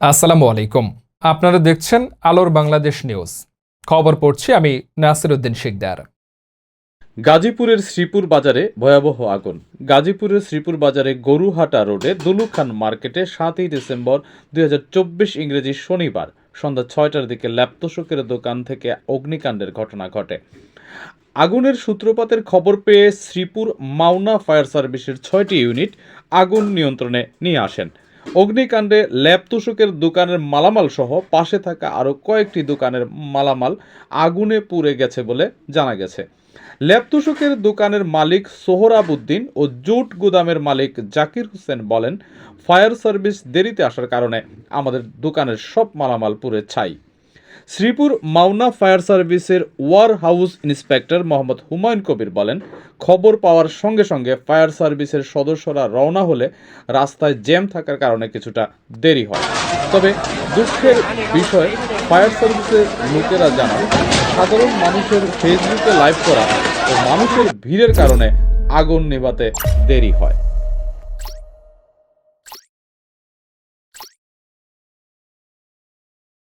আসসালামু আলাইকুম। আপনারা দেখছেন আলোর বাংলাদেশ নিউজ। খবর পড়ছি আমি নাসিরউদ্দিন শিকদার। গাজীপুরের শ্রীপুর বাজারে ভয়াবহ আগুন। গাজীপুরের শ্রীপুর বাজারে গরুহাটা রোডে দুলুখান মার্কেটে 7ই ডিসেম্বর 2024 ইংরেজি শনিবার সন্ধ্যা 6টার দিকে ল্যাপটপের দোকান থেকে অগ্নিকাণ্ডের ঘটনা ঘটে। আগুনের সূত্রপাতের খবর পেয়ে শ্রীপুর মাওনা ফায়ার সার্ভিসের 6টি ইউনিট আগুন নিয়ন্ত্রণে নিয়ে আসেন। অগ্নিকাণ্ডে ল্যাপটপের দোকানের মালামাল সহ পাশে থাকা আরও কয়েকটি দোকানের মালামাল আগুনে পুড়ে গেছে বলে জানা গেছে। ল্যাপটপের দোকানের মালিক সোহরাবুদ্দিন ও জুট গুদামের মালিক জাকির হোসেন বলেন, ফায়ার সার্ভিস দেরিতে আসার কারণে আমাদের দোকানের সব মালামাল পুড়ে ছাই। শ্রীপুর মাওনা ফায়ার সার্ভিসের warehouse inspector Mohammad Humayun Kabir বলেন, খবর পাওয়ার সঙ্গে সঙ্গে ফায়ার সার্ভিসের সদস্যরা রওনা হলে রাস্তায় জ্যাম থাকার কারণে কিছুটা দেরি হয়। তবে দুঃখের বিষয়, ফায়ার সার্ভিসের লোকেরা জানান, সাধারণ মানুষের ফেসবুকে লাইভ করা ও মানুষের ভিড়ের কারণে আগুন নেভাতে দেরি হয়।